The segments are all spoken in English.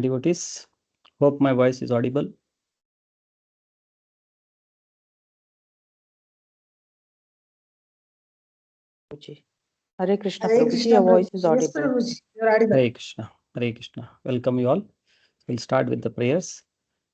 Devotees, hope my voice is audible. Hare Krishna, Prabhuji, your voice is audible. Hare Krishna, Hare Krishna. Welcome you all. We'll start with the prayers.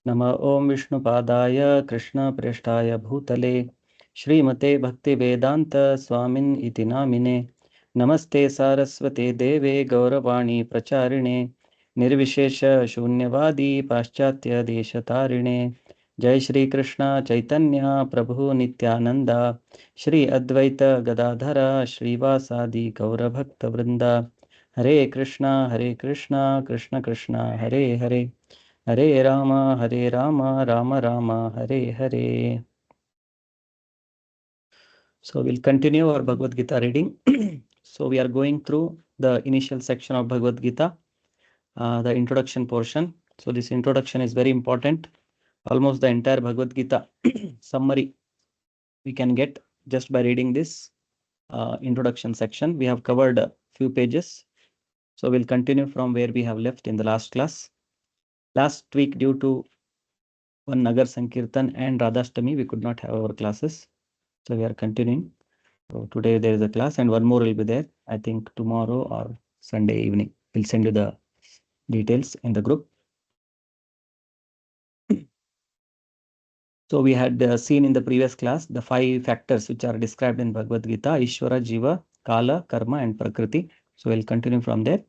Nama Om Vishnu Padaya Krishna Preshtaya Bhutale Shrimate Bhakti Vedanta Swamin Iti Namine Namaste Saraswate Deve Gauravani Pracharine Nirvishesha Shunyavadi Paschatya Deshatarine Jai Shri Krishna Chaitanya Prabhu Nityananda Shri Advaita Gadadhara Srivasadi Gauravakta Vrinda Hare Krishna Krishna Krishna Hare Hare Hare Rama, Rama Rama, Hare Hare. So we'll continue our Bhagavad Gita reading. So we are going through the initial section of Bhagavad Gita, the introduction portion. So this introduction is very important. Almost the entire Bhagavad Gita summary we can get just by reading this introduction section. We have covered a few pages. So we'll continue from where we have left in the last class. Last week, due to one Nagar Sankirtan and Radhashtami, we could not have our classes. So we are continuing. So today there is a class and one more will be there. I think tomorrow or Sunday evening. We'll send you the details in the group. So we had seen in the previous class the 5 factors which are described in Bhagavad Gita: Ishvara, Jiva, Kala, Karma and Prakriti. So we'll continue from there.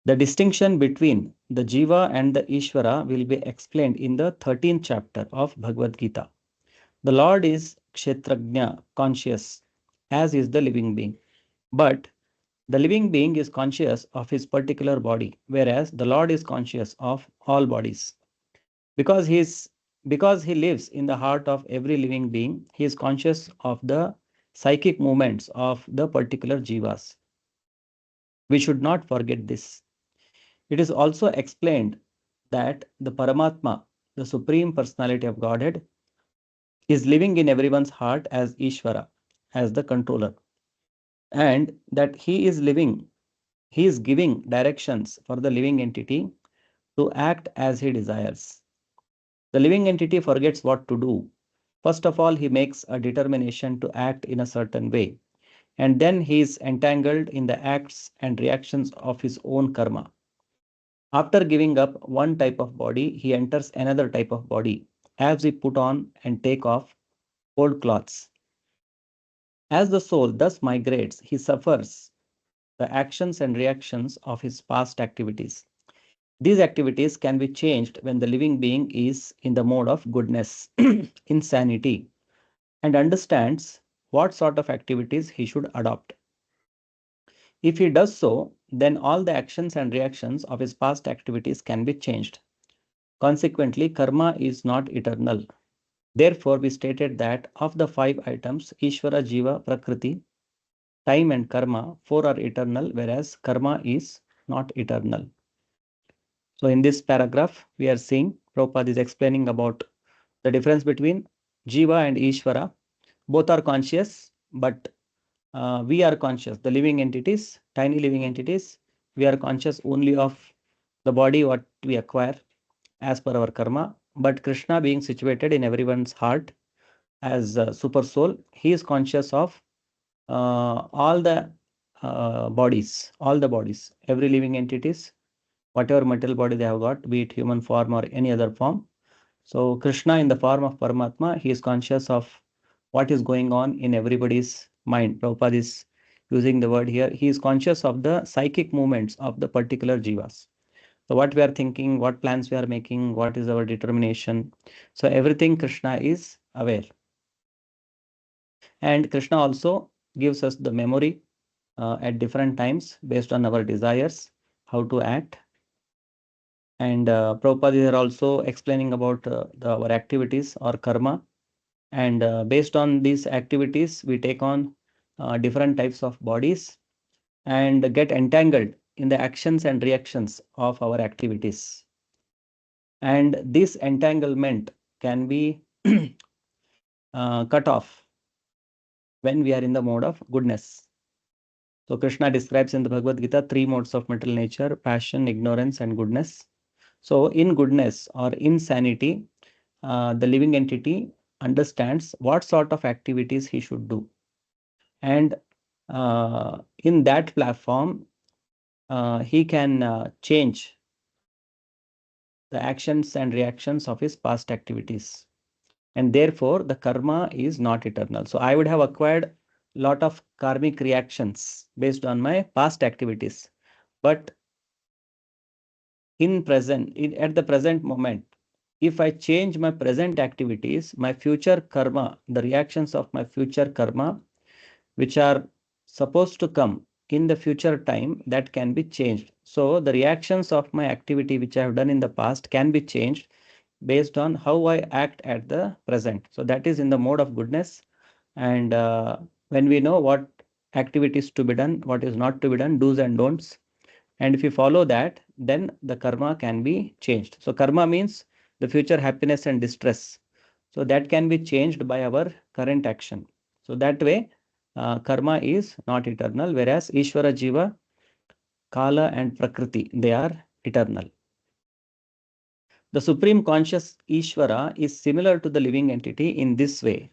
The distinction between the Jiva and the Ishvara will be explained in the 13th chapter of Bhagavad Gita. The Lord is Kshetrajna, conscious, as is the living being. But the living being is conscious of his particular body, whereas the Lord is conscious of all bodies. Because he lives in the heart of every living being, he is conscious of the psychic movements of the particular jivas. We should not forget this. It is also explained that the Paramatma, the Supreme Personality of Godhead, is living in everyone's heart as Ishvara, as the controller, and that he is giving directions for the living entity to act as he desires. The living entity forgets what to do. First of all, he makes a determination to act in a certain way, and then he is entangled in the acts and reactions of his own karma. After giving up one type of body, he enters another type of body, as we put on and take off old clothes. As the soul thus migrates, he suffers the actions and reactions of his past activities. These activities can be changed when the living being is in the mode of goodness, insanity, and understands what sort of activities he should adopt. If he does so, then all the actions and reactions of his past activities can be changed. Consequently, karma is not eternal. Therefore, we stated that of the 5 items, Ishvara, Jiva, Prakriti, time and karma, 4 are eternal, whereas karma is not eternal. So in this paragraph, we are seeing Prabhupada is explaining about the difference between Jiva and Ishvara. Both are conscious, but we are conscious. The living entities, tiny living entities, we are conscious only of the body what we acquire as per our karma. But Krishna being situated in everyone's heart as a super soul, he is conscious of all the bodies, every living entities, whatever material body they have got, be it human form or any other form. So Krishna in the form of Paramatma, he is conscious of what is going on in everybody's mind. Prabhupada is using the word here. He is conscious of the psychic movements of the particular jivas. So what we are thinking, what plans we are making, what is our determination. So everything Krishna is aware. And Krishna also gives us the memory at different times based on our desires, how to act. And Prabhupada is also explaining about our activities or karma. And based on these activities, we take on different types of bodies and get entangled in the actions and reactions of our activities. And this entanglement can be cut off when we are in the mode of goodness. So Krishna describes in the Bhagavad Gita 3 modes of material nature: passion, ignorance, and goodness. So in goodness or insanity, the living entity understands what sort of activities he should do. And in that platform, he can change the actions and reactions of his past activities. And therefore, the karma is not eternal. So I would have acquired lot of karmic reactions based on my past activities. But at the present moment, if I change my present activities, my future karma, the reactions of my future karma, which are supposed to come in the future time, that can be changed. So the reactions of my activity which I have done in the past can be changed based on how I act at the present. So that is in the mode of goodness. And when we know what activities to be done, what is not to be done, do's and don'ts, and if you follow that, then the karma can be changed. So karma means the future happiness and distress. So that can be changed by our current action. So that way, karma is not eternal, whereas Ishvara, Jiva, Kala, and Prakriti, they are eternal. The supreme conscious Ishvara is similar to the living entity in this way.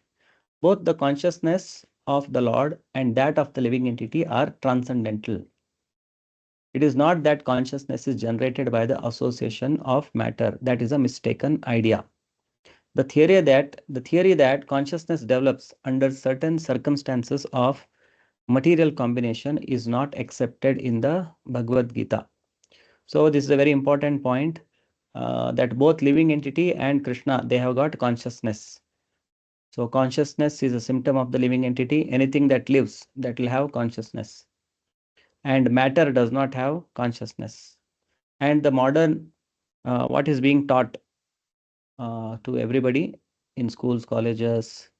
Both the consciousness of the Lord and that of the living entity are transcendental. It is not that consciousness is generated by the association of matter. That is a mistaken idea. The theory that consciousness develops under certain circumstances of material combination is not accepted in the Bhagavad Gita. So this is a very important point, that both living entity and Krishna, they have got consciousness. So consciousness is a symptom of the living entity. Anything that lives, that will have consciousness. And matter does not have consciousness. And the modern, what is being taught to everybody in schools, colleges,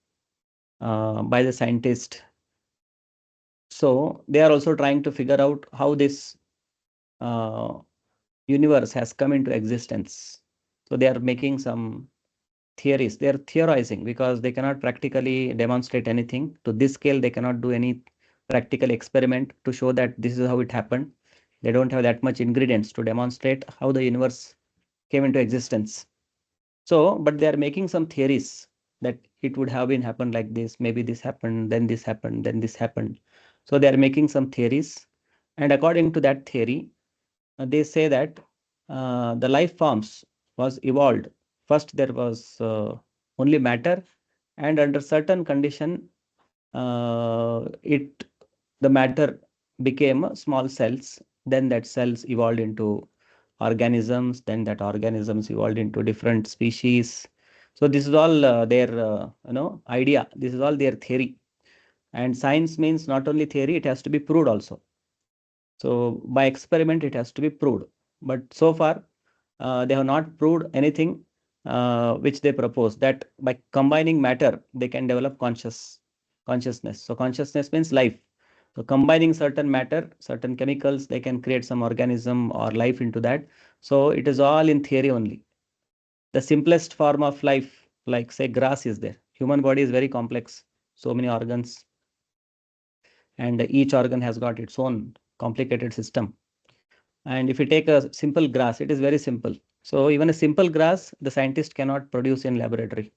by the scientists. So they are also trying to figure out how this uh, universe has come into existence. So they are making some theories. They are theorizing because they cannot practically demonstrate anything. To this scale, they cannot do any practical experiment to show that this is how it happened. They don't have that much ingredients to demonstrate how the universe came into existence. So, but they are making some theories that it would have been happened like this. Maybe this happened, then this happened, then this happened. So they are making some theories. And according to that theory, they say that the life forms was evolved. First, there was only matter, and under certain condition, it the matter became small cells. Then that cells evolved into organisms. Then that organisms evolved into different species. So this is all their idea. This is all their theory. And science means not only theory; it has to be proved also. So by experiment, it has to be proved. But so far, they have not proved anything which they propose, that by combining matter, they can develop consciousness. So consciousness means life. So combining certain matter, certain chemicals, they can create some organism or life into that. So it is all in theory only. The simplest form of life, like say grass, is there. Human body is very complex. So many organs, and each organ has got its own complicated system. And if you take a simple grass, it is very simple. So even a simple grass, the scientist cannot produce in laboratory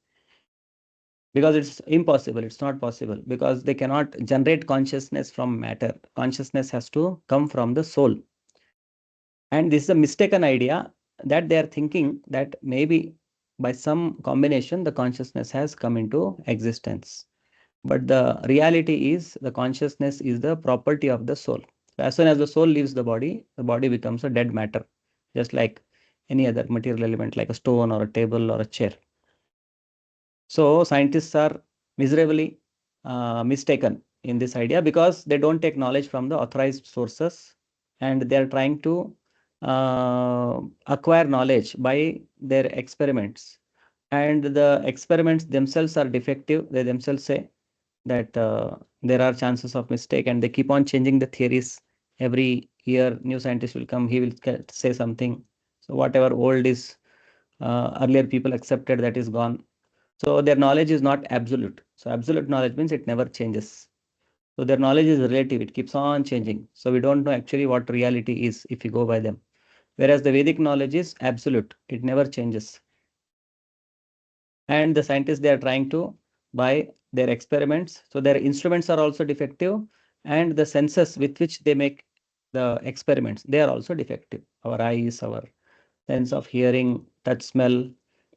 because it's impossible. It's not possible because they cannot generate consciousness from matter. Consciousness has to come from the soul. And this is a mistaken idea that they are thinking that maybe by some combination, the consciousness has come into existence. But the reality is the consciousness is the property of the soul. As soon as the soul leaves the body becomes a dead matter, just like any other material element, like a stone or a table or a chair. So scientists are miserably mistaken in this idea because they don't take knowledge from the authorized sources, and they are trying to acquire knowledge by their experiments. And the experiments themselves are defective. They themselves say that there are chances of mistake, and they keep on changing the theories. Every year new scientist will come, he will say something. So whatever old is, earlier people accepted, that is gone. So their knowledge is not absolute. So absolute knowledge means it never changes. So their knowledge is relative, it keeps on changing. So we don't know actually what reality is if we go by them. whereas the Vedic knowledge is absolute. It never changes. And the scientists, they are trying to buy their experiments. So their instruments are also defective, and the senses with which they make the experiments, they are also defective. Our eyes, our sense of hearing, touch, smell,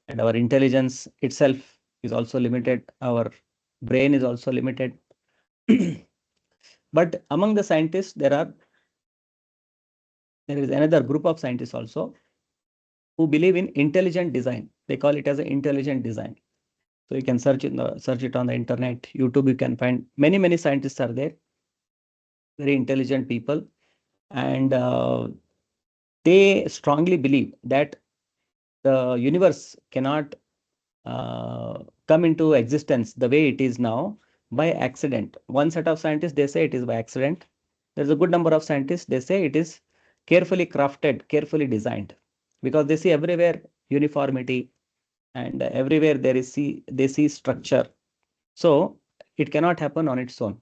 and our intelligence itself is also limited. Our brain is also limited. But among the scientists, there is another group of scientists also who believe in intelligent design. They call it as an intelligent design. So you can search it on the internet, YouTube. You can find many scientists are there, very intelligent people, and they strongly believe that the universe cannot come into existence the way it is now by accident. One set of scientists, they say it is by accident. There's a good number of scientists, they say it is carefully crafted, carefully designed, because they see everywhere uniformity, and everywhere they see structure. So it cannot happen on its own.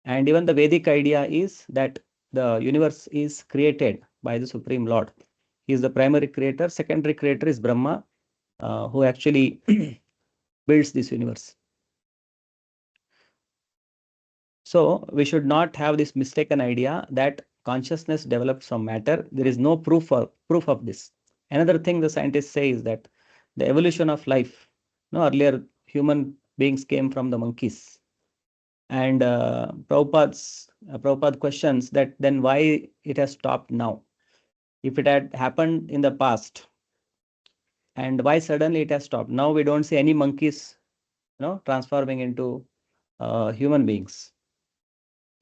And even the Vedic idea is that the universe is created by the Supreme Lord. He is the primary creator. Secondary creator is Brahma, who actually builds this universe. So we should not have this mistaken idea that consciousness develops from matter. There is no proof of this. Another thing the scientists say is that the evolution of life. No, earlier human beings came from the monkeys, and Prabhupada questions that then why it has stopped now. If it had happened in the past, and why suddenly it has stopped? Now we don't see any monkeys, transforming into human beings.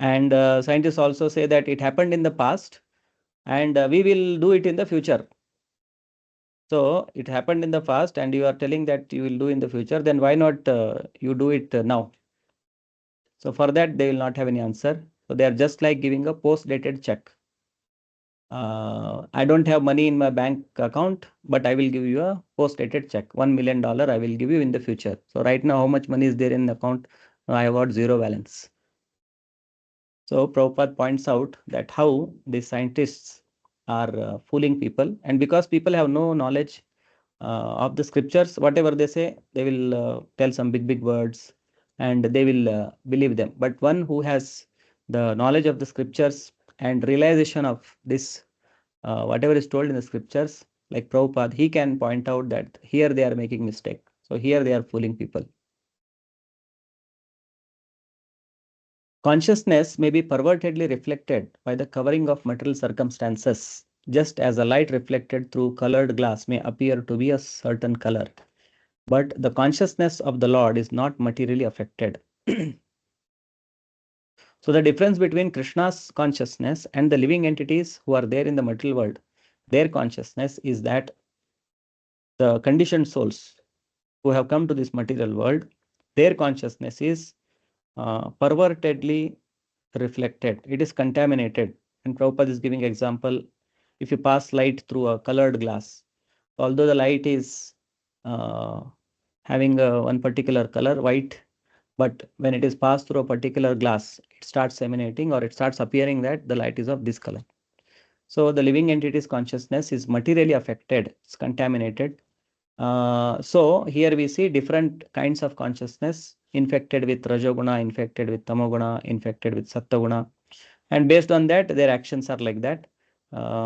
And scientists also say that it happened in the past, and we will do it in the future. So it happened in the past, and you are telling that you will do in the future, then why not you do it now? So for that, they will not have any answer. So they are just like giving a post-dated check. I don't have money in my bank account, but I will give you a post-dated check. $1 million I will give you in the future. So right now, how much money is there in the account? I have got zero balance. So Prabhupada points out that how the scientists are fooling people, and because people have no knowledge of the scriptures, whatever they say, they will tell some big words, and they will believe them. But one who has the knowledge of the scriptures and realization of this, whatever is told in the scriptures, like Prabhupada, he can point out that here they are making mistake. So here they are fooling people. Consciousness may be pervertedly reflected by the covering of material circumstances, just as a light reflected through colored glass may appear to be a certain color. But the consciousness of the Lord is not materially affected. So the difference between Krishna's consciousness and the living entities who are there in the material world, their consciousness is that the conditioned souls who have come to this material world, their consciousness is pervertedly reflected. It is contaminated. And Prabhupada is giving example, if you pass light through a colored glass, although the light is having one particular color, white, but when it is passed through a particular glass, it starts emanating, or it starts appearing that the light is of this color. So the living entity's consciousness is materially affected, it's contaminated. So here we see different kinds of consciousness, infected with Rajoguna, infected with Tamoguna, infected with Sattaguna. And based on that, their actions are like that,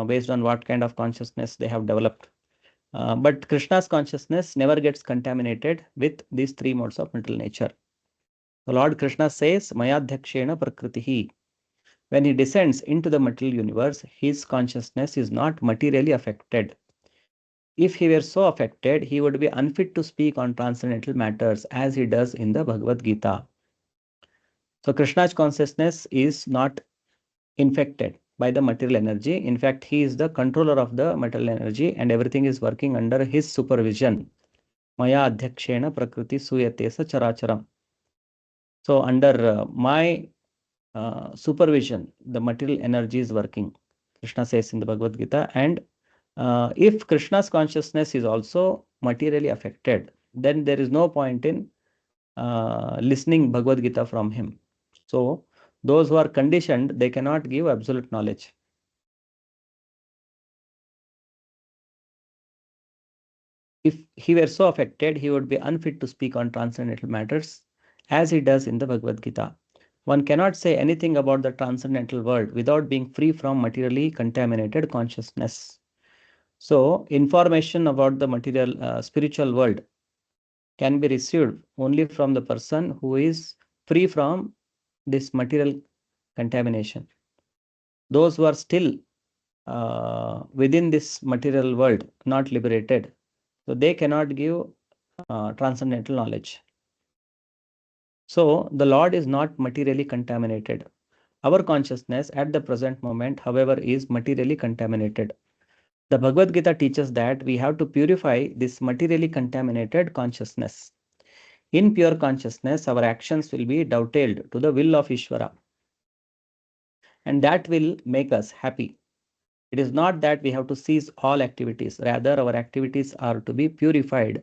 based on what kind of consciousness they have developed. But Krishna's consciousness never gets contaminated with these three modes of mental nature. The Lord Krishna says, Mayadhyakshena Prakritihi. When he descends into the material universe, his consciousness is not materially affected. If he were so affected, he would be unfit to speak on transcendental matters as he does in the Bhagavad-gita. So Krishna's consciousness is not infected by the material energy. In fact, he is the controller of the material energy, and everything is working under his supervision. Maya adhyakshena prakriti suyate sa characharam. So under my supervision, the material energy is working, Krishna says in the Bhagavad Gita. And if Krishna's consciousness is also materially affected, then there is no point in listening Bhagavad Gita from him. So those who are conditioned, they cannot give absolute knowledge. If he were so affected, he would be unfit to speak on transcendental matters, as he does in the Bhagavad Gita. One cannot say anything about the transcendental world without being free from materially contaminated consciousness. So, information about the material, spiritual world can be received only from the person who is free from this material contamination. Those who are still within this material world, not liberated, so they cannot give transcendental knowledge. So the Lord is not materially contaminated. Our consciousness at the present moment, however, is materially contaminated. The Bhagavad Gita teaches that we have to purify this materially contaminated consciousness. In pure consciousness, our actions will be dovetailed to the will of Ishvara, and that will make us happy. It is not that we have to cease all activities, rather, our activities are to be purified,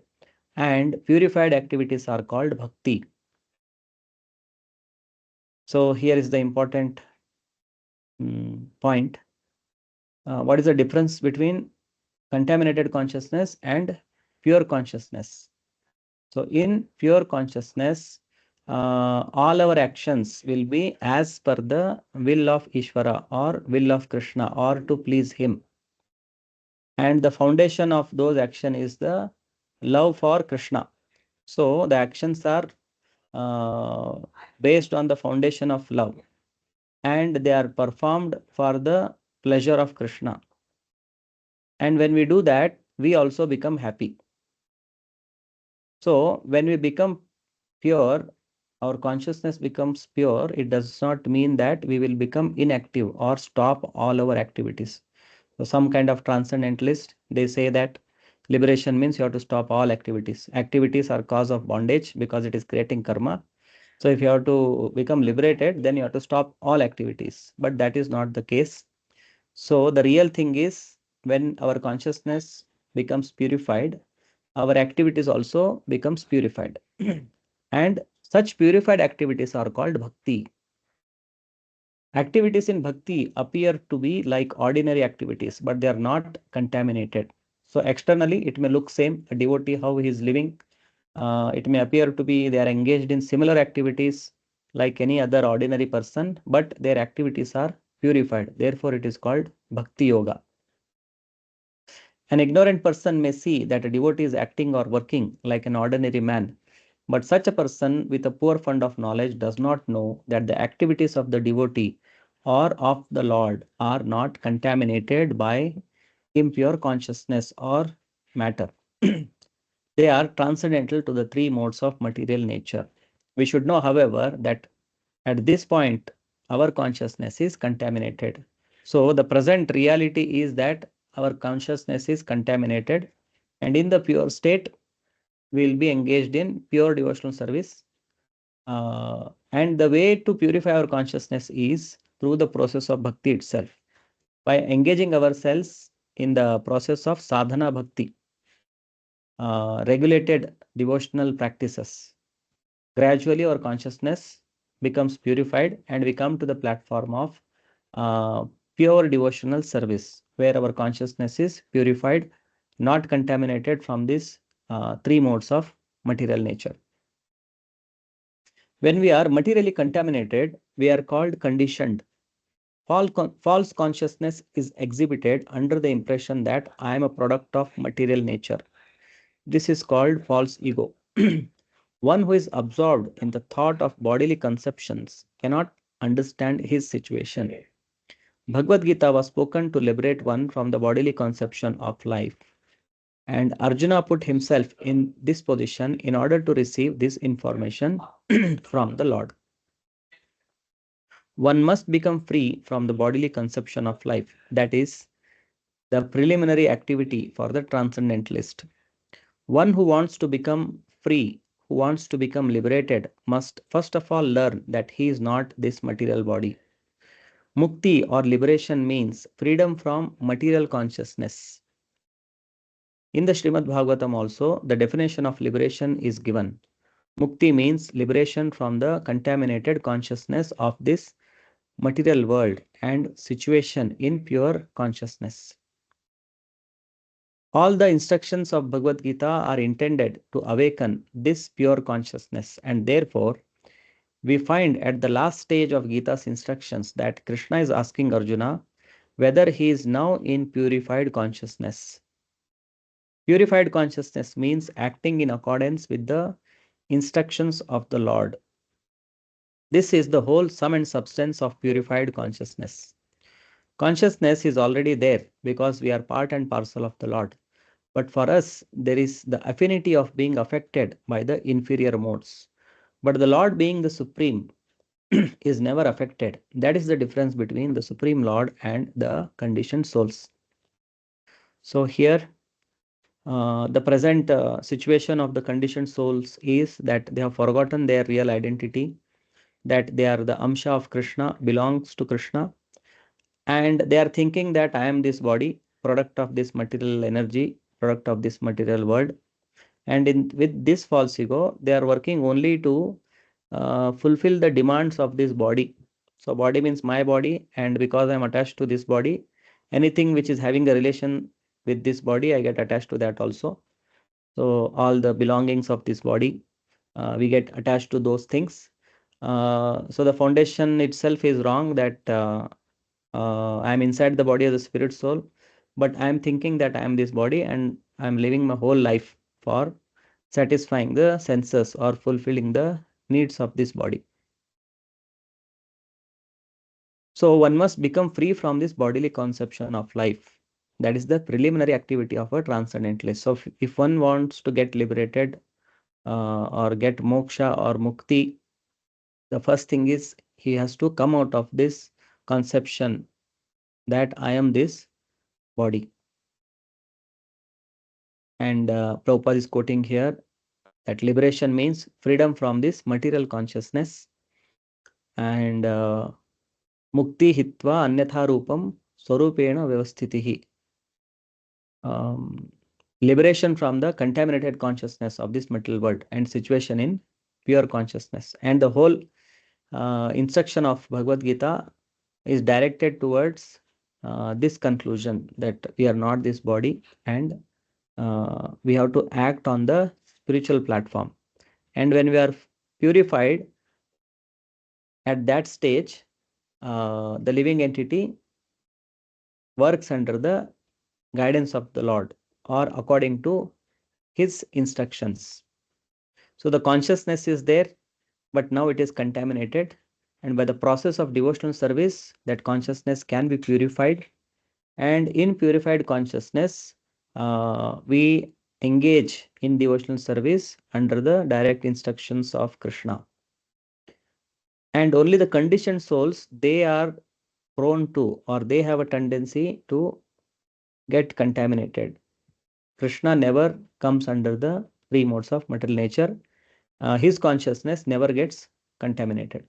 and purified activities are called bhakti. So, here is the important point. What is the difference between contaminated consciousness and pure consciousness? So, in pure consciousness, all our actions will be as per the will of Ishvara or will of Krishna or to please him. And the foundation of those actions is the love for Krishna. So, the actions are based on the foundation of love, and they are performed for the pleasure of Krishna. And when we do that, we also become happy. So, when we become pure, our consciousness becomes pure, it does not mean that we will become inactive or stop all our activities. So, some kind of transcendentalist, they say that liberation means you have to stop all activities. Activities are cause of bondage because it is creating karma. So, if you have to become liberated, then you have to stop all activities. But that is not the case. So, the real thing is when our consciousness becomes purified, our activities also becomes purified. And such purified activities are called bhakti. Activities in bhakti appear to be like ordinary activities, but they are not contaminated. So externally, it may look same, a devotee, how he is living. It may appear to be they are engaged in similar activities like any other ordinary person, but their activities are purified. Therefore, it is called bhakti yoga. An ignorant person may see that a devotee is acting or working like an ordinary man, but such a person with a poor fund of knowledge does not know that the activities of the devotee or of the Lord are not contaminated by impure consciousness or matter. They are transcendental to the three modes of material nature. We should know, however, that at this point, our consciousness is contaminated. So, the present reality is that our consciousness is contaminated, and in the pure state, we will be engaged in pure devotional service. And the way to purify our consciousness is through the process of bhakti itself. By engaging ourselves in the process of sadhana bhakti, regulated devotional practices, gradually our consciousness becomes purified and we come to the platform of uh, pure devotional service, where our consciousness is purified, not contaminated from these three modes of material nature. When we are materially contaminated, we are called conditioned. False consciousness is exhibited under the impression that I am a product of material nature. This is called false ego. One who is absorbed in the thought of bodily conceptions cannot understand his situation. Bhagavad Gita was spoken to liberate one from the bodily conception of life. And Arjuna put himself in this position in order to receive this information from the Lord. One must become free from the bodily conception of life. That is the preliminary activity for the transcendentalist. One who wants to become free, who wants to become liberated, must first of all learn that he is not this material body. Mukti or liberation means freedom from material consciousness. In the Srimad Bhagavatam also, the definition of liberation is given. Mukti means liberation from the contaminated consciousness of this material world and situation in pure consciousness. All the instructions of Bhagavad Gita are intended to awaken this pure consciousness, and therefore we find at the last stage of Gita's instructions that Krishna is asking Arjuna whether he is now in purified consciousness. Purified consciousness means acting in accordance with the instructions of the Lord. This is the whole sum and substance of purified consciousness. Consciousness is already there because we are part and parcel of the Lord. But for us, there is the affinity of being affected by the inferior modes. But the Lord, being the Supreme, is never affected. That is the difference between the Supreme Lord and the conditioned souls. So here, the present situation of the conditioned souls is that they have forgotten their real identity, that they are the Amsha of Krishna, belongs to Krishna, and they are thinking that I am this body, product of this material energy, product of this material world. And with this false ego, they are working only to fulfill the demands of this body. So body means my body, and because I'm attached to this body, anything which is having a relation with this body, I get attached to that also. So all the belongings of this body, we get attached to those things. So the foundation itself is wrong, that I'm inside the body of the spirit soul, but I'm thinking that I'm this body and I'm living my whole life for satisfying the senses or fulfilling the needs of this body. So one must become free from this bodily conception of life. That is the preliminary activity of a transcendentalist. So if one wants to get liberated or get moksha or mukti, the first thing is he has to come out of this conception that I am this body. And Prabhupada is quoting here that liberation means freedom from this material consciousness, and mukti hitva anyatha rupam swarupena vyavasthitihi. Liberation from the contaminated consciousness of this material world and situation in pure consciousness. And the whole instruction of Bhagavad Gita is directed towards this conclusion that we are not this body, and we have to act on the spiritual platform. And when we are purified, at that stage, the living entity works under the guidance of the Lord or according to his instructions. So the consciousness is there, but now it is contaminated. And by the process of devotional service, that consciousness can be purified. And in purified consciousness, we engage in devotional service under the direct instructions of Krishna. And only the conditioned souls, they are prone to, or they have a tendency to get contaminated. Krishna never comes under the three modes of material nature. His consciousness never gets contaminated.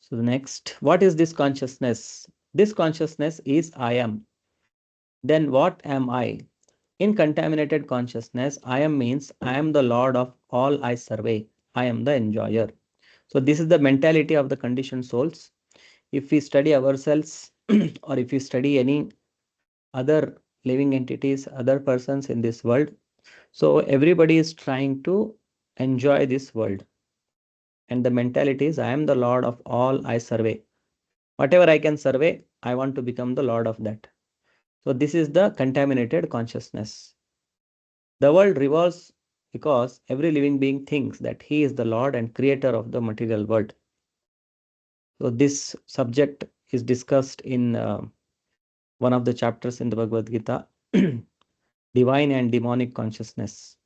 So the next, what is this consciousness? This consciousness is I am. Then what am I? In contaminated consciousness, I am means I am the Lord of all I survey. I am the enjoyer. So this is the mentality of the conditioned souls. If we study ourselves or if we study any other living entities, other persons in this world, so everybody is trying to enjoy this world. And the mentality is I am the Lord of all I survey. Whatever I can survey, I want to become the Lord of that. So this is the contaminated consciousness. The world revolves because every living being thinks that he is the Lord and creator of the material world. So this subject is discussed in one of the chapters in the Bhagavad Gita, divine and demonic consciousness.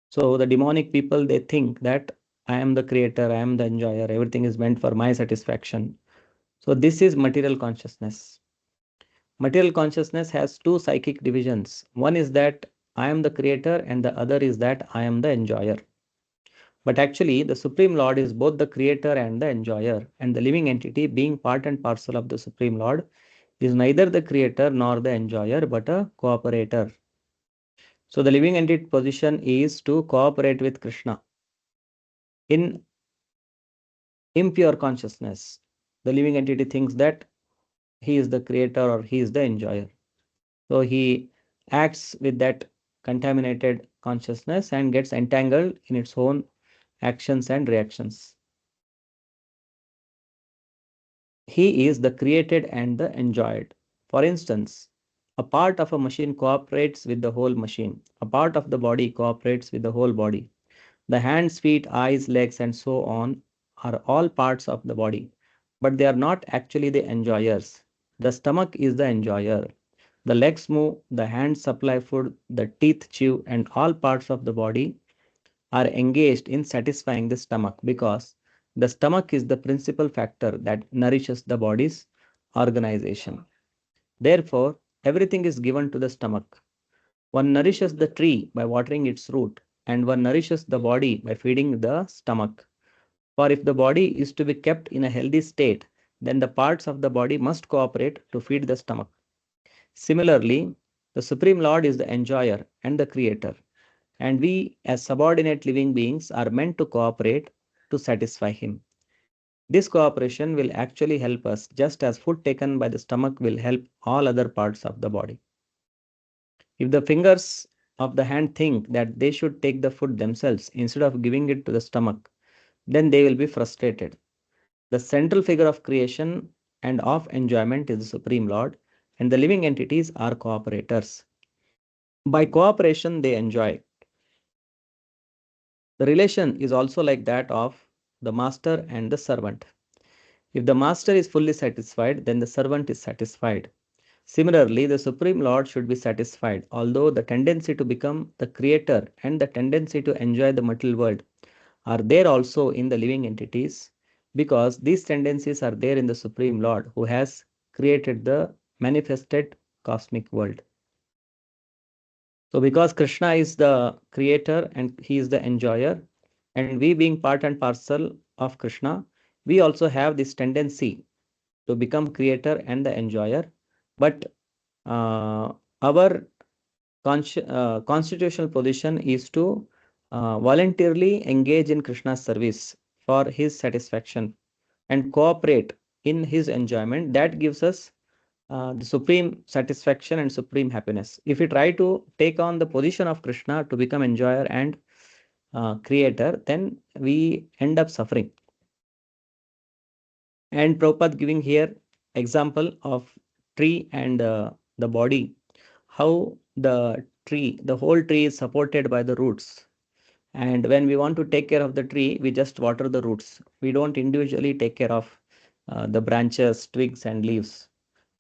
So the demonic people, they think that I am the creator, I am the enjoyer, everything is meant for my satisfaction. So this is material consciousness. Material consciousness has two psychic divisions. One is that I am the creator, and the other is that I am the enjoyer. But actually, the Supreme Lord is both the creator and the enjoyer, and the living entity, being part and parcel of the Supreme Lord, is neither the creator nor the enjoyer, but a cooperator. So the living entity position is to cooperate with Krishna. In impure consciousness, the living entity thinks that he is the creator or he is the enjoyer. So he acts with that contaminated consciousness and gets entangled in its own actions and reactions. He is the created and the enjoyed. For instance, a part of a machine cooperates with the whole machine. A part of the body cooperates with the whole body. The hands, feet, eyes, legs, and so on are all parts of the body, but they are not actually the enjoyers. The stomach is the enjoyer. The legs move, the hands supply food, the teeth chew, and all parts of the body are engaged in satisfying the stomach because the stomach is the principal factor that nourishes the body's organization. Therefore, everything is given to the stomach. One nourishes the tree by watering its root, and one nourishes the body by feeding the stomach. For if the body is to be kept in a healthy state, then the parts of the body must cooperate to feed the stomach. Similarly, the Supreme Lord is the enjoyer and the creator, and we, as subordinate living beings, are meant to cooperate to satisfy Him. This cooperation will actually help us, just as food taken by the stomach will help all other parts of the body. If the fingers of the hand think that they should take the food themselves instead of giving it to the stomach, then they will be frustrated. The central figure of creation and of enjoyment is the Supreme Lord, and the living entities are cooperators. By cooperation, they enjoy. The relation is also like that of the master and the servant. If the master is fully satisfied, then the servant is satisfied. Similarly, the Supreme Lord should be satisfied, although the tendency to become the creator and the tendency to enjoy the material world are there also in the living entities, because these tendencies are there in the Supreme Lord who has created the manifested cosmic world. So because Krishna is the creator and he is the enjoyer, and we being part and parcel of Krishna, we also have this tendency to become creator and the enjoyer. But our constitutional position is to voluntarily engage in Krishna's service for his satisfaction and cooperate in his enjoyment. That gives us the supreme satisfaction and supreme happiness. If we try to take on the position of Krishna to become enjoyer and creator, then we end up suffering. And Prabhupada giving here example of tree and the body, how the whole tree is supported by the roots. And when we want to take care of the tree, we just water the roots. We don't individually take care of the branches, twigs, and leaves.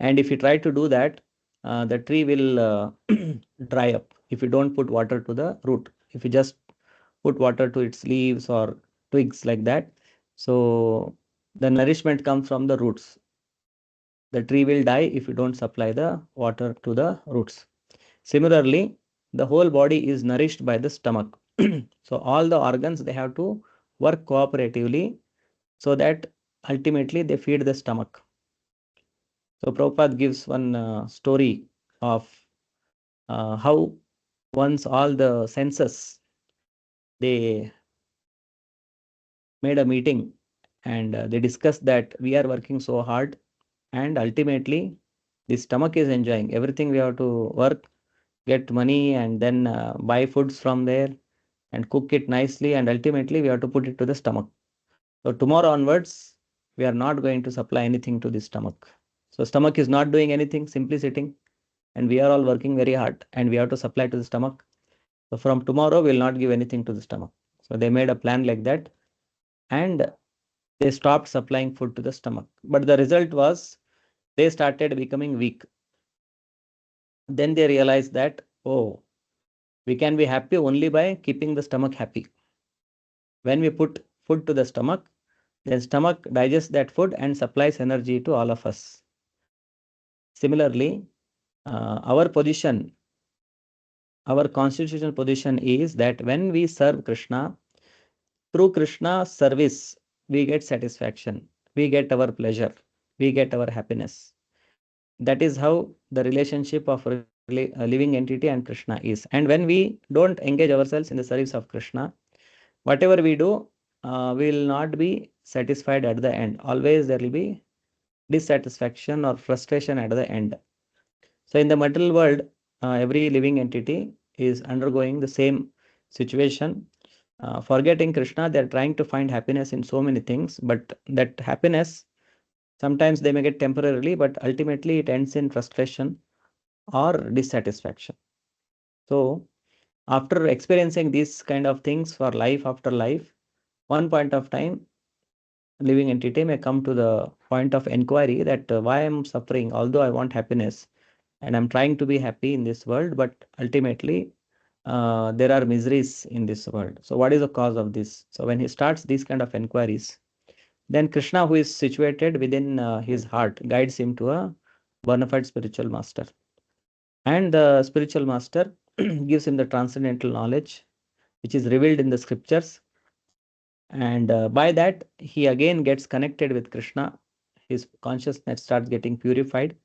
And if you try to do that, the tree will dry up if you don't put water to the root. If you just put water to its leaves or twigs like that, so the nourishment comes from the roots. The tree will die if you don't supply the water to the roots. Similarly, the whole body is nourished by the stomach. So all the organs, they have to work cooperatively so that ultimately they feed the stomach. So Prabhupada gives one story of how once all the senses, they made a meeting and they discussed that we are working so hard and ultimately the stomach is enjoying everything. We have to work, get money, and then buy foods from there and cook it nicely, and ultimately we have to put it to the stomach. So tomorrow onwards, we are not going to supply anything to the stomach. So stomach is not doing anything, simply sitting, and we are all working very hard and we have to supply to the stomach. So from tomorrow, we will not give anything to the stomach. So they made a plan like that and they stopped supplying food to the stomach. But the result was they started becoming weak. Then they realized that, oh, we can be happy only by keeping the stomach happy. When we put food to the stomach, then stomach digests that food and supplies energy to all of us. Similarly, our position, our constitutional position is that when we serve Krishna, through Krishna's service, we get satisfaction, we get our pleasure, we get our happiness. That is how the relationship of a living entity and Krishna is. And when we don't engage ourselves in the service of Krishna, whatever we do will not be satisfied at the end. Always there will be dissatisfaction or frustration at the end. So in the material world, every living entity is undergoing the same situation. Forgetting Krishna, they're trying to find happiness in so many things, but that happiness, sometimes they may get temporarily, but ultimately it ends in frustration or dissatisfaction. So after experiencing these kind of things for life after life, one point of time, living entity may come to the point of inquiry that why I'm suffering, although I want happiness and I'm trying to be happy in this world, but ultimately there are miseries in this world. So what is the cause of this? So when he starts these kind of inquiries, then Krishna, who is situated within his heart, guides him to a bona fide spiritual master. And the spiritual master gives him the transcendental knowledge, which is revealed in the scriptures. And by that, he again gets connected with Krishna. His consciousness starts getting purified.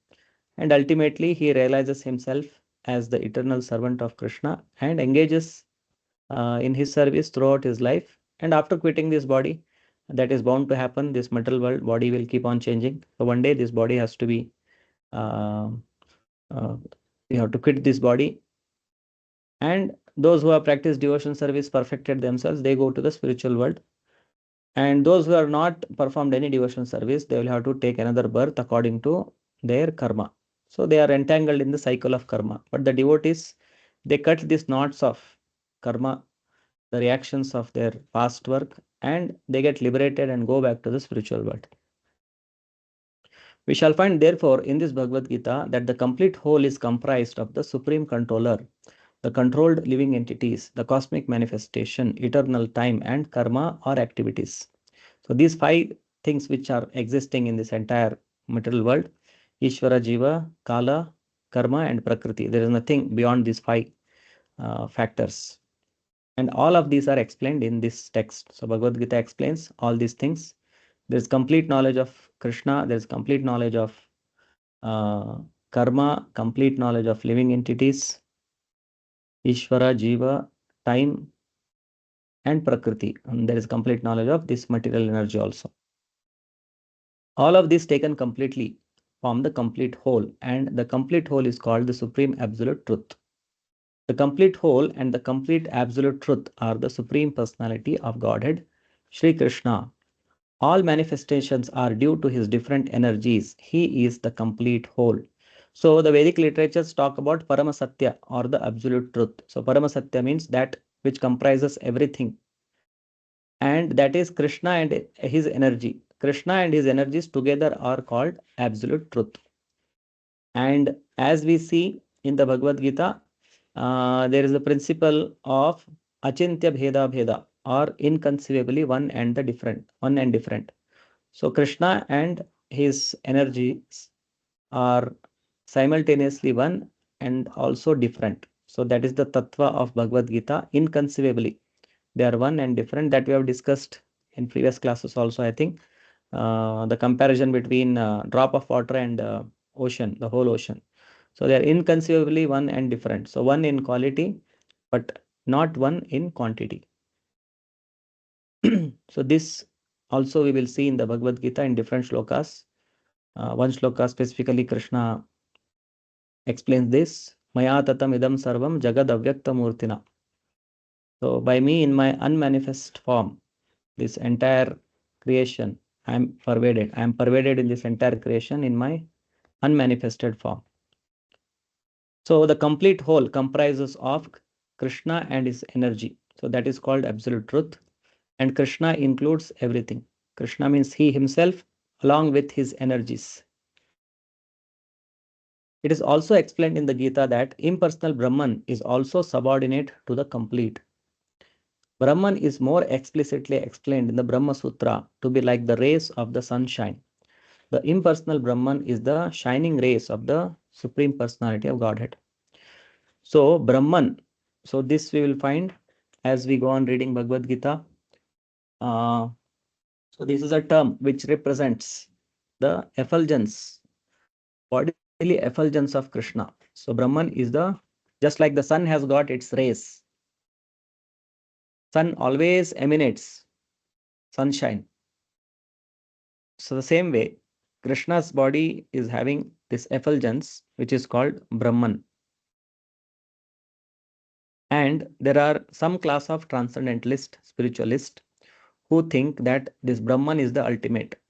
And ultimately, he realizes himself as the eternal servant of Krishna and engages in his service throughout his life. And after quitting this body, that is bound to happen. This material world body will keep on changing. So one day, this body has to be, uh, uh, you have to quit this body. And those who have practiced devotion service, perfected themselves, they go to the spiritual world. And those who have not performed any devotion service, they will have to take another birth according to their karma. So they are entangled in the cycle of karma. But the devotees, they cut these knots of karma, the reactions of their past work, and they get liberated and go back to the spiritual world. We shall find, therefore, in this Bhagavad Gita that the complete whole is comprised of the supreme controller, the controlled living entities, the cosmic manifestation, eternal time, and karma or activities. So these five things which are existing in this entire material world, Ishvara, Jiva, Kala, Karma, and Prakriti. There is nothing beyond these five factors. And all of these are explained in this text. So Bhagavad Gita explains all these things. There is complete knowledge of Krishna. There is complete knowledge of uh, karma, complete knowledge of living entities, Ishvara, Jiva, time, and Prakriti. And there is complete knowledge of this material energy also. All of this taken completely form the complete whole, and the complete whole is called the Supreme Absolute Truth. The complete whole and the complete absolute truth are the Supreme Personality of Godhead, Sri Krishna. All manifestations are due to his different energies. He is the complete whole. So the Vedic literatures talk about Paramasatya or the absolute truth. So Paramasatya means that which comprises everything. And that is Krishna and his energy. Krishna and his energies together are called absolute truth. And as we see in the Bhagavad Gita, there is a principle of Achintya Bheda Bheda, or inconceivably one and different. So Krishna and his energies are simultaneously one and also different. So that is the tattva of Bhagavad Gita, inconceivably. They are one and different, that we have discussed in previous classes also, I think. The comparison between drop of water and ocean, the whole ocean. So they are inconceivably one and different. So one in quality, but not one in quantity. So this also we will see in the Bhagavad Gita in different shlokas. One shloka specifically Krishna explains this. Maya tatam idam sarvam jagad avyakta murtina. So by me in my unmanifest form, this entire creation, I am pervaded. I am pervaded in this entire creation in my unmanifested form. So the complete whole comprises of Krishna and his energy. So that is called absolute truth. And Krishna includes everything. Krishna means he himself along with his energies. It is also explained in the Gita that impersonal Brahman is also subordinate to the complete. Brahman is more explicitly explained in the Brahma Sutra to be like the rays of the sunshine. The impersonal Brahman is the shining rays of the Supreme Personality of Godhead. So, Brahman, so this we will find as we go on reading Bhagavad Gita. So, this is a term which represents the effulgence, bodily effulgence of Krishna. So, Brahman is just like the sun has got its rays. Sun always emanates sunshine. So, the same way, Krishna's body is having this effulgence, which is called Brahman. And there are some class of transcendentalist, spiritualist, who think that this Brahman is the ultimate.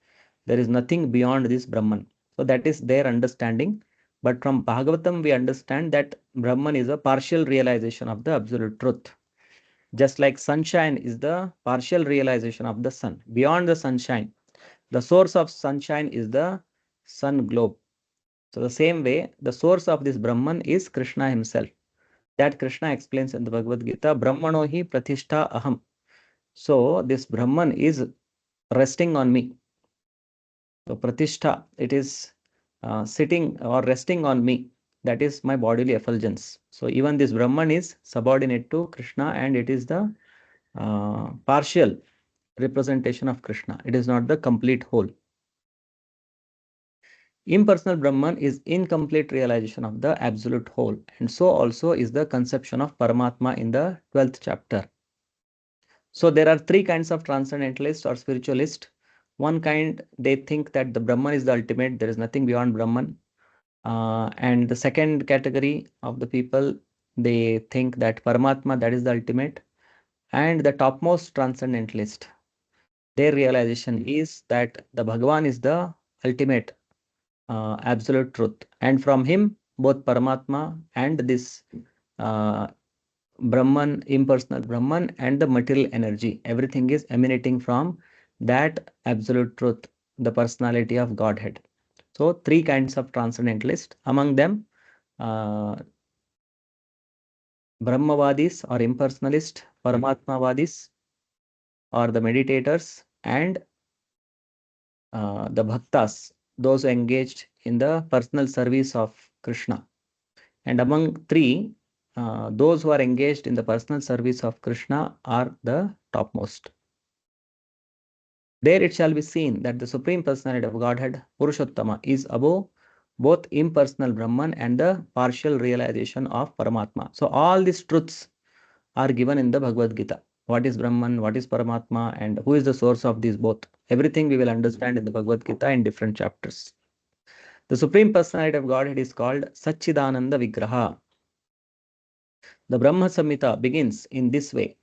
There is nothing beyond this Brahman. So that is their understanding. But from Bhagavatam, we understand that Brahman is a partial realization of the absolute truth. Just like sunshine is the partial realization of the sun. Beyond the sunshine, the source of sunshine is the sun globe. So the same way, the source of this Brahman is Krishna himself. That Krishna explains in the Bhagavad Gita, Brahmano hi pratishtha aham. So this Brahman is resting on me. So pratishtha, it is sitting or resting on me. That is my bodily effulgence. So even this Brahman is subordinate to Krishna, and it is the partial representation of Krishna. It is not the complete whole. Impersonal Brahman is incomplete realization of the absolute whole. And so also is the conception of Paramatma in the 12th chapter. So there are three kinds of transcendentalists or spiritualists. One kind, they think that the Brahman is the ultimate. There is nothing beyond Brahman. And the second category of the people, they think that Paramatma, that is the ultimate. And the topmost transcendentalist, their realization is that the Bhagavan is the ultimate absolute truth. And from him, both Paramatma and this uh, Brahman, impersonal Brahman, and the material energy, everything is emanating from that absolute truth, the personality of Godhead. So, three kinds of transcendentalists. Among them, Brahmavadis or impersonalist, Paramatmavadis or the meditators, and the bhaktas, those who engaged in the personal service of Krishna. And among three, those who are engaged in the personal service of Krishna are the topmost. There it shall be seen that the Supreme Personality of Godhead, Purushottama, is above both impersonal Brahman and the partial realization of Paramatma. So all these truths are given in the Bhagavad Gita. What is Brahman, what is Paramatma, and who is the source of these both? Everything we will understand in the Bhagavad Gita in different chapters. The Supreme Personality of Godhead is called Satchidananda Vigraha. The Brahma Samhita begins in this way.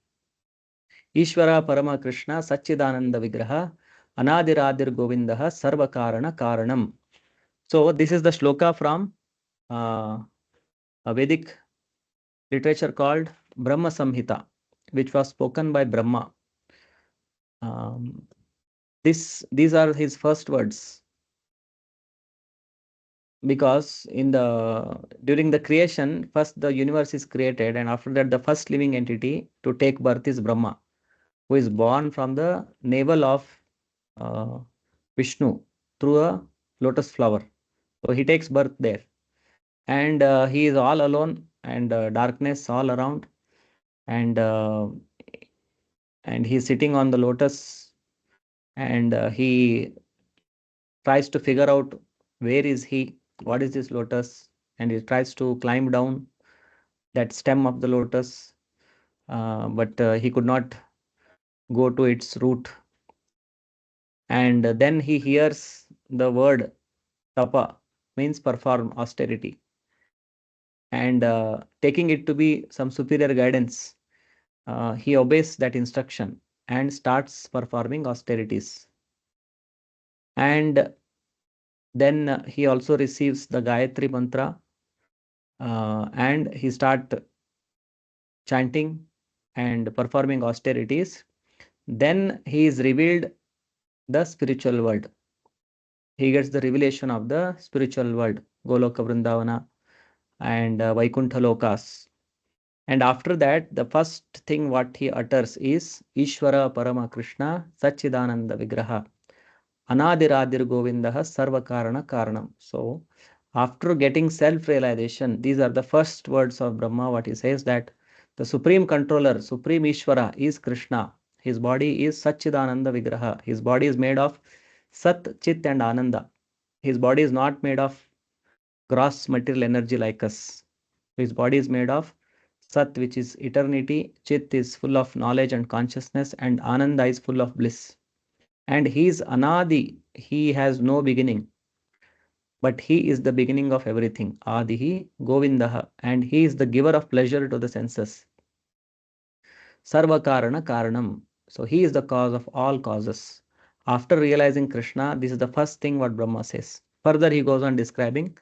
Ishvara Parama Krishna Satchidananda Vigraha Anadiradir Govindaha Sarvakarana Karanam. So this is the shloka from a Vedic literature called Brahma Samhita, which was spoken by Brahma. These are his first words, because during the creation, first the universe is created, and after that the first living entity to take birth is Brahma, who is born from the navel of Vishnu through a lotus flower. So he takes birth there, and he is all alone, and darkness all around, and he is sitting on the lotus, and he tries to figure out where is he, what is this lotus, and he tries to climb down that stem of the lotus, but he could not go to its root. And then he hears the word tapa, means perform austerity, and taking it to be some superior guidance, he obeys that instruction and starts performing austerities. And then he also receives the Gayatri mantra, and he start chanting and performing austerities. Then he is revealed the spiritual world. He gets the revelation of the spiritual world, Goloka Vrindavana and Vaikuntha Lokas. And after that, the first thing what he utters is Ishvara Parama Krishna Satchidananda Vigraha Anadiradir Govindaha Sarvakarana Karanam. So after getting self-realization, these are the first words of Brahma, what he says, that the supreme controller, supreme Ishvara is Krishna. His body is Satchidananda Vigraha. His body is made of Sat, Chit and Ananda. His body is not made of gross material energy like us. His body is made of Sat, which is eternity, Chit is full of knowledge and consciousness, and Ananda is full of bliss. And he is Anadi, he has no beginning. but he is the beginning of everything. Adihi Govindaha, and he is the giver of pleasure to the senses. Sarva Karana Karanam. So he is the cause of all causes. After realizing Krishna, this is the first thing what Brahma says. Further, he goes on describing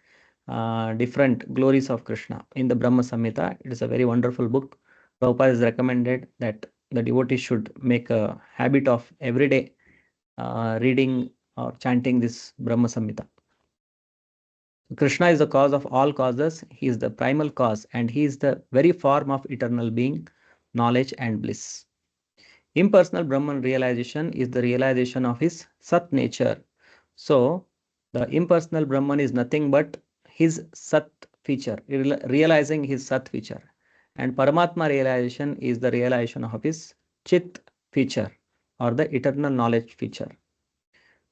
different glories of Krishna in the Brahma Samhita. It is a very wonderful book. Prabhupada has recommended that the devotee should make a habit of every day reading or chanting this Brahma Samhita. Krishna is the cause of all causes. He is the primal cause, and he is the very form of eternal being, knowledge, and bliss. Impersonal Brahman realization is the realization of his Sat nature. So, the impersonal Brahman is nothing but his Sat feature, realizing his Sat feature. And Paramatma realization is the realization of his Chit feature or the eternal knowledge feature.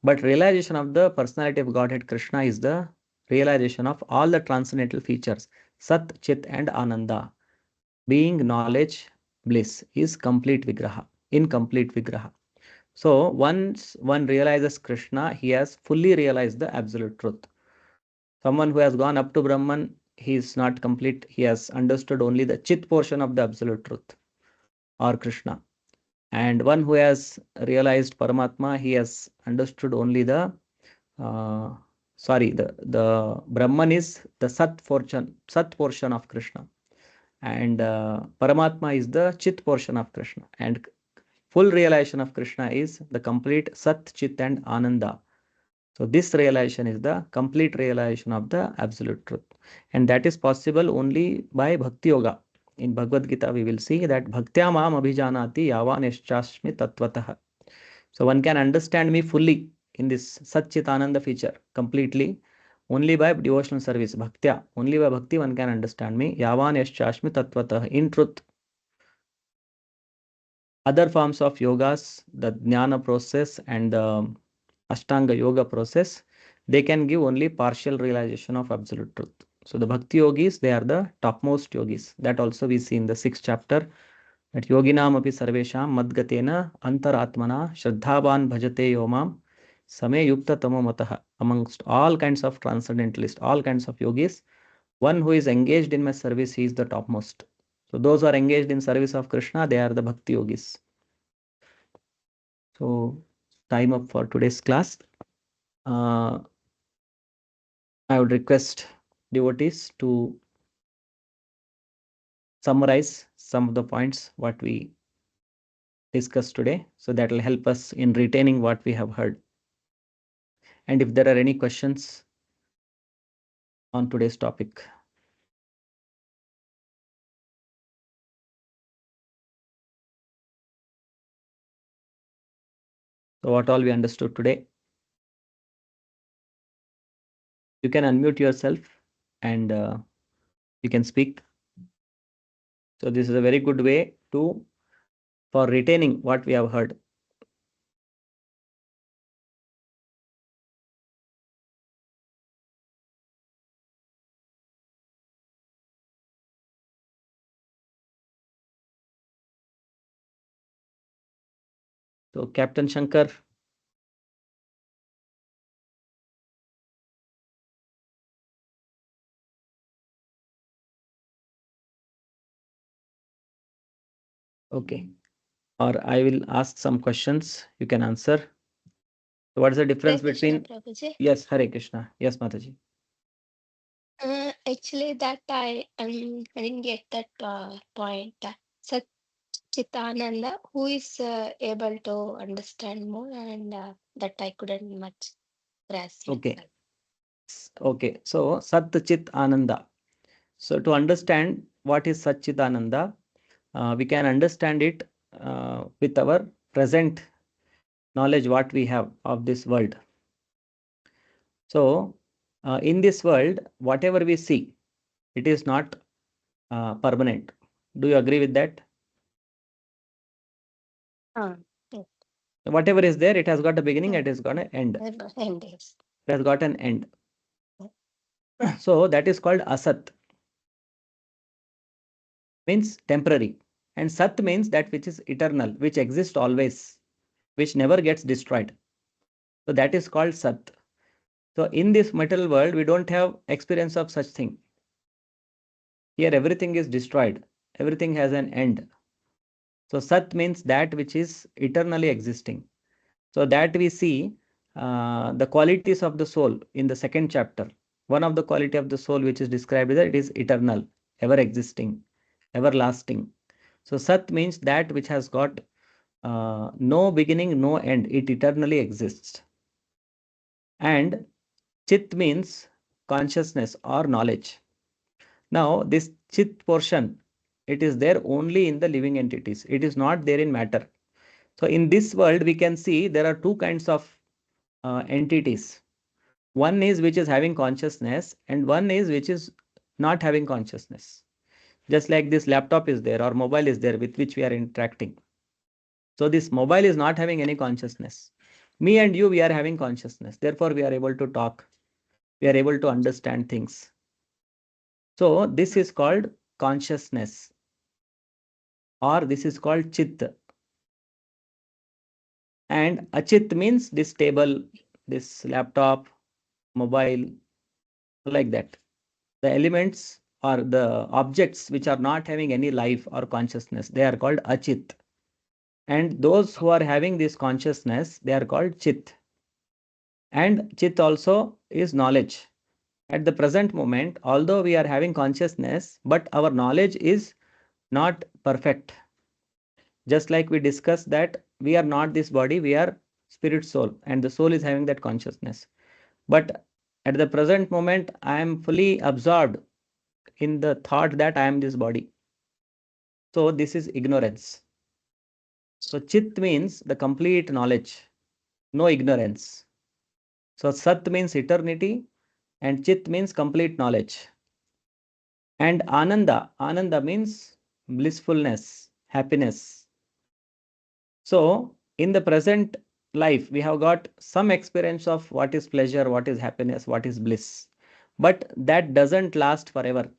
But realization of the personality of Godhead Krishna is the realization of all the transcendental features, Sat, Chit, and Ananda. Being, knowledge, bliss is complete Vigraha, incomplete Vigraha. So once one realizes Krishna, he has fully realized the absolute truth. Someone who has gone up to Brahman, he is not complete. He has understood only the Chit portion of the absolute truth or Krishna. And one who has realized Paramatma, he has understood only the the Brahman is the Sat portion of Krishna, and Paramatma is the Chit portion of Krishna, and full realization of Krishna is the complete Sat, Chit, and Ananda. So this realization is the complete realization of the absolute truth, and that is possible only by Bhakti Yoga. In Bhagavad Gita, we will see that Bhaktya Mam Abhijanati Yavan Yashchasmi Tatvatah. So one can understand me fully in this Satchitananda feature completely only by devotional service, Bhaktya. Only by Bhakti one can understand me. Yavan Yashchasmi Tatvatah. In truth, other forms of yogas, the Jnana process and the Ashtanga Yoga process, they can give only partial realization of absolute truth. So the Bhakti yogis, they are the topmost yogis. That also we see in the 6th chapter. That yoginam api sarvesham madgatena antaratmana shraddhavan bhajate yomam same yukta tamo mataha. Amongst all kinds of transcendentalists, all kinds of yogis, one who is engaged in my service, he is the topmost. So those who are engaged in service of Krishna, they are the bhakti yogis. So time up for today's class. I would request devotees to summarize some of the points what we discussed today. So that will help us in retaining what we have heard. And if there are any questions on today's topic. So what all we understood today. You can unmute yourself and you can speak. So this is a very good way for retaining what we have heard. So Captain Shankar. Okay. Or I will ask some questions. You can answer. So what is the difference Hare Krishna, between? Prabhuji. Yes, Hare Krishna. Yes, Mataji. Actually, that I didn't get that point. Satchitananda, who is able to understand more, and that I couldn't much grasp. Okay. Okay. So Sat Chit Ananda. So to understand what is Satchitananda, we can understand it with our present knowledge what we have of this world. So in this world, whatever we see, it is not permanent. Do you agree with that? Yes. Whatever is there, it has got a beginning, it has got an end. And yes. It has got an end. So that is called asat. Means temporary. And sat means that which is eternal, which exists always, which never gets destroyed. So that is called sat. So in this material world, we don't have experience of such thing. Here everything is destroyed. Everything has an end. So Sat means that which is eternally existing. So that we see the qualities of the soul in the second chapter. One of the quality of the soul which is described is that it is eternal, ever existing, everlasting. So Sat means that which has got no beginning, no end. It eternally exists. And Chit means consciousness or knowledge. Now, this Chit portion, it is there only in the living entities. It is not there in matter. So in this world, we can see there are two kinds of entities. One is which is having consciousness, and one is which is not having consciousness. Just like this laptop is there or mobile is there with which we are interacting. So this mobile is not having any consciousness. Me and you, we are having consciousness. Therefore, we are able to talk. We are able to understand things. So this is called consciousness, or this is called chit. And achit means this table, this laptop, mobile, like that. The elements or the objects which are not having any life or consciousness, they are called achit. And those who are having this consciousness, they are called chit. And chit also is knowledge. At the present moment, although we are having consciousness, but our knowledge is not perfect. Just like we discussed that we are not this body, we are spirit soul, and the soul is having that consciousness. But at the present moment, I am fully absorbed in the thought that I am this body. So this is ignorance. So chit means the complete knowledge, no ignorance. So sat means eternity, and chit means complete knowledge. And ananda means blissfulness, happiness. So in the present life, we have got some experience of what is pleasure, what is happiness, what is bliss. But that doesn't last forever.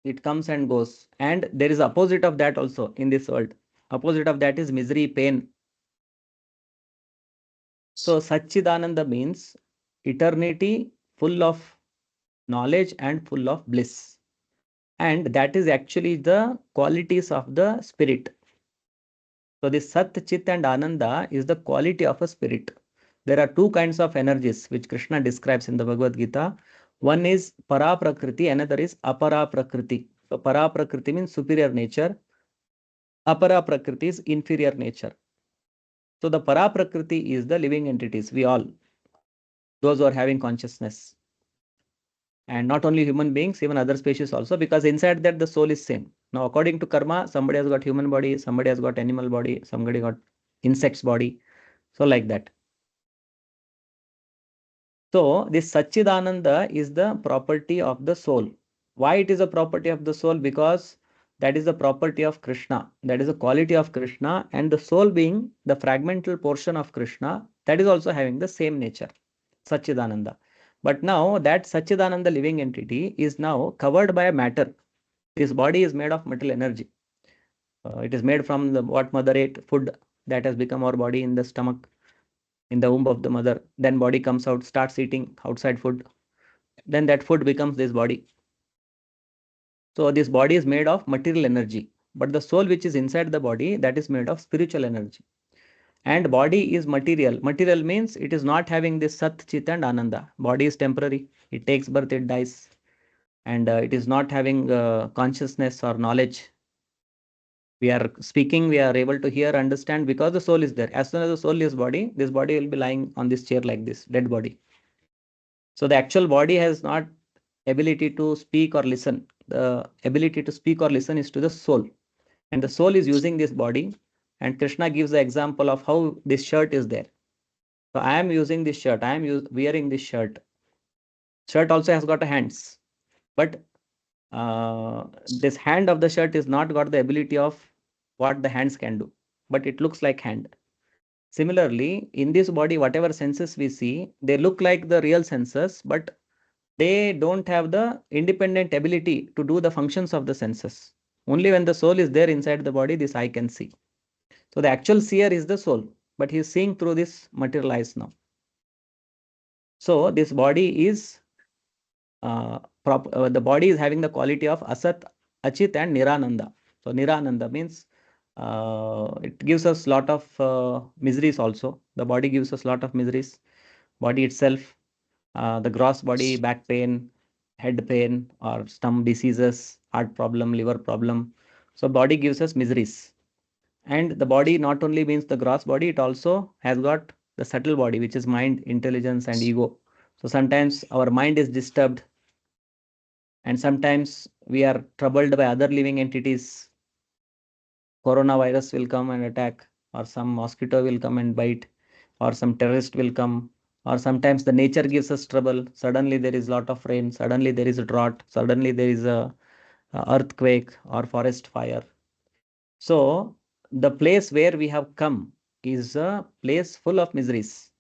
It comes and goes. And there is opposite of that also in this world. Opposite of that is misery, pain. So Satchidananda means eternity full of knowledge and full of bliss. And that is actually the qualities of the spirit. So this Sat, Chit and Ananda is the quality of a spirit. There are two kinds of energies which Krishna describes in the Bhagavad Gita. One is Para Prakriti, another is Apara Prakriti. So Para Prakriti means superior nature. Apara Prakriti is inferior nature. So the Para Prakriti is the living entities, we all, those who are having consciousness. And not only human beings, even other species also, because inside that the soul is same. Now, according to karma, somebody has got human body, somebody has got animal body, somebody got insect's body. So like that. So this Satchidananda is the property of the soul. Why it is a property of the soul? Because that is the property of Krishna. That is the quality of Krishna, and the soul being the fragmental portion of Krishna, that is also having the same nature, Satchidananda. But now that Satchidananda living entity is now covered by a matter. This body is made of material energy. It is made from the what mother ate, food that has become our body in the stomach, in the womb of the mother. Then body comes out, starts eating outside food. Then that food becomes this body. So this body is made of material energy, but the soul which is inside the body, that is made of spiritual energy. And body is material. Material means it is not having this Sat, Chit and Ananda. Body is temporary. It takes birth, it dies. And it is not having consciousness or knowledge. We are speaking, we are able to hear, understand because the soul is there. As soon as the soul is body, this body will be lying on this chair like this, dead body. So the actual body has not ability to speak or listen. The ability to speak or listen is to the soul. And the soul is using this body. And Krishna gives the example of how this shirt is there. So I am using this shirt. I am wearing this shirt. Shirt also has got a hands. But this hand of the shirt is not got the ability of what the hands can do. But it looks like hand. Similarly, in this body, whatever senses we see, they look like the real senses, but they don't have the independent ability to do the functions of the senses. Only when the soul is there inside the body, this eye can see. So the actual seer is the soul, but he is seeing through this material eyes now. So this body is the body is having the quality of Asat, Achit, and Nirananda. So Nirananda means it gives us lot of miseries also. The body gives us lot of miseries. Body itself, the gross body, back pain, head pain, or stomach diseases, heart problem, liver problem. So body gives us miseries. And the body not only means the gross body, it also has got the subtle body, which is mind, intelligence, and ego. So sometimes our mind is disturbed, and sometimes we are troubled by other living entities. Coronavirus will come and attack, or some mosquito will come and bite, or some terrorist will come, or sometimes the nature gives us trouble. Suddenly there is lot of rain, suddenly there is a drought, suddenly there is a earthquake or forest fire. So the place where we have come is a place full of miseries.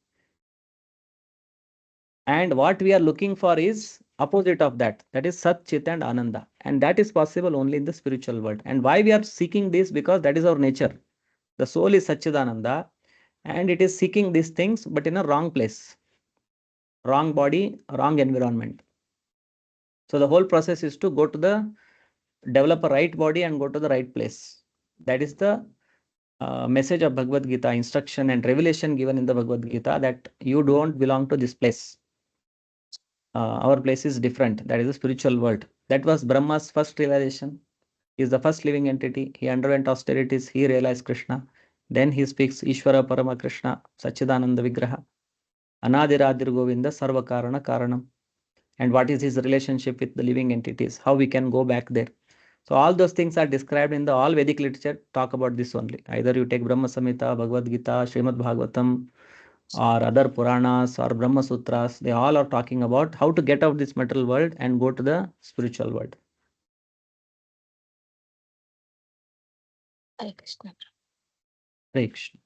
And what we are looking for is opposite of that. That is Sat, Chit and Ananda. And that is possible only in the spiritual world. And why we are seeking this? Because that is our nature. The soul is Satchidananda and it is seeking these things, but in a wrong place, wrong body, wrong environment. So the whole process is to go to the develop a right body and go to the right place. That is the message of Bhagavad Gita, instruction and revelation given in the Bhagavad Gita, that you don't belong to this place. Our place is different. That is the spiritual world. That was Brahma's first realization. He is the first living entity. He underwent austerities. He realized Krishna. Then he speaks Ishvara Parama Krishna, Sachidananda Vigraha, Anadiradir Govinda, Sarva Karana Karanam. And what is his relationship with the living entities? How we can go back there? So all those things are described in the all Vedic literature. Talk about this only. Either you take Brahma Samhita, Bhagavad Gita, Srimad Bhagavatam, or other Puranas or Brahma Sutras, they all are talking about how to get out of this material world and go to the spiritual world. Hare Krishna. Hare Krishna.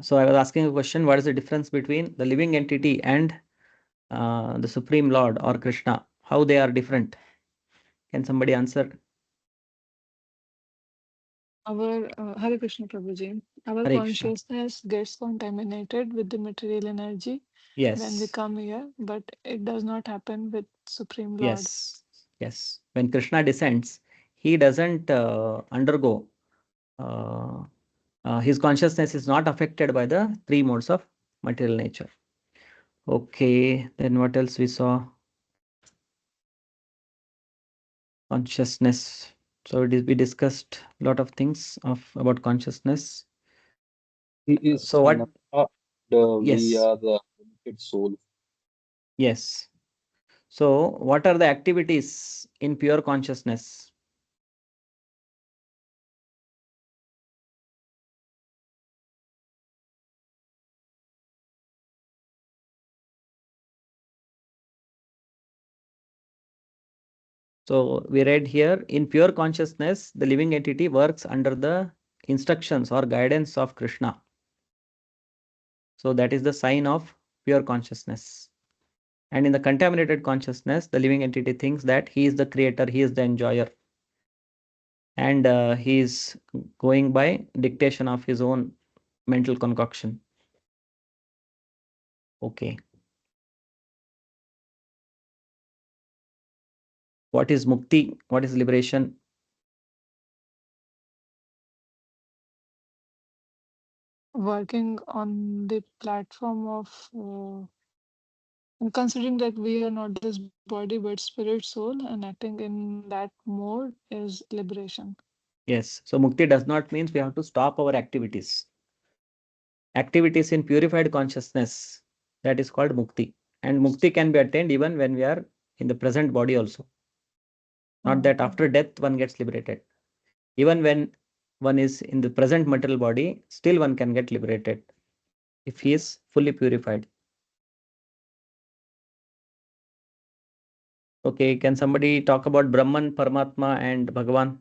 So I was asking a question, what is the difference between the living entity and the Supreme Lord or Krishna? How they are different? Can somebody answer? Our Hare Krishna Prabhuji, our Hare Krishna. consciousness gets contaminated with the material energy when we Yes, come here, but it does not happen with Supreme Lord. yes, yes. When Krishna descends, he doesn't undergo, uh, his consciousness is not affected by the three modes of material nature. Okay, then what else we saw? Consciousness. So we discussed a lot of things about consciousness. He is So what? Ananta, we Yes, are the limited soul. yes. So what are the activities in pure consciousness? So we read here, in pure consciousness, the living entity works under the instructions or guidance of Krishna. So that is the sign of pure consciousness. And in the contaminated consciousness, the living entity thinks that he is the creator, he is the enjoyer, and he is going by dictation of his own mental concoction. Okay. What is mukti? What is liberation? Working on the platform of, and considering that we are not this body but spirit, soul, and acting in that mode is liberation. Yes. So mukti does not mean we have to stop our activities. Activities in purified consciousness, that is called mukti. And mukti can be attained even when we are in the present body also. Not that after death one gets liberated. Even when one is in the present material body, still one can get liberated if he is fully purified. Okay, can somebody talk about Brahman, Paramatma, and Bhagavan?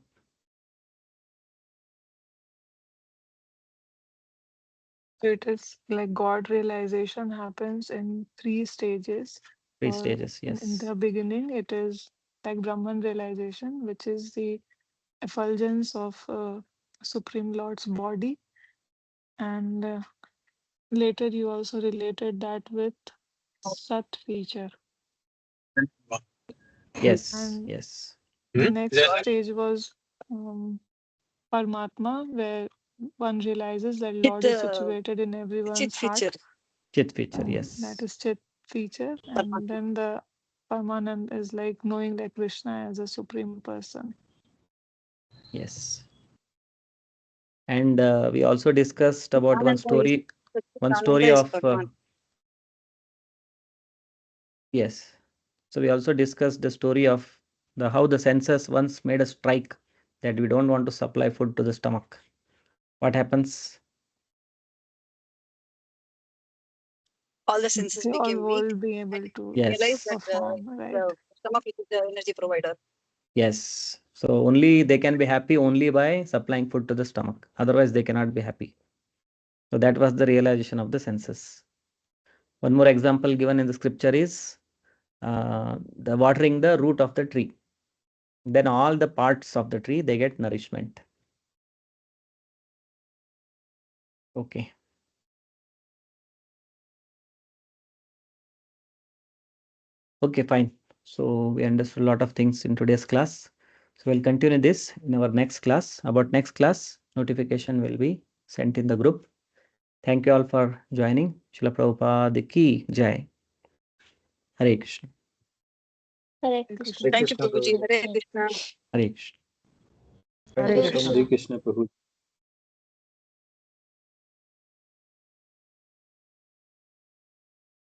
So it is like God realization happens in three stages. Three Or stages, in yes. the beginning, it is like Brahman realization, which is the effulgence of Supreme Lord's body. And later, you also related that with Sat feature. Yes, And yes. the next stage was Paramatma, where one realizes that Lord is situated in everyone's heart. Chit feature, That yes. is Chit feature. And then the Paramanand is like knowing that Krishna as a supreme person. Yes. And we also discussed about one story of yes. So we also discussed the story of how the senses once made a strike that we don't want to supply food to the stomach. What happens? They all will be able to Yes. perform, right? Yes. So only they can be happy only by supplying food to the stomach. Otherwise, they cannot be happy. So that was the realization of the senses. One more example given in the scripture is the watering the root of the tree. Then all the parts of the tree, they get nourishment. Okay. Okay, fine. So we understood a lot of things in today's class. So we'll continue this in our next class. About next class, notification will be sent in the group. Thank you all for joining. Srila Prabhupada ki Jai. Hare Krishna. Hare Hare Krishna. Krishna. Hare Krishna, Prabhuji. Hare Krishna. Hare Hare Krishna. Hare Krishna, Prabhuji.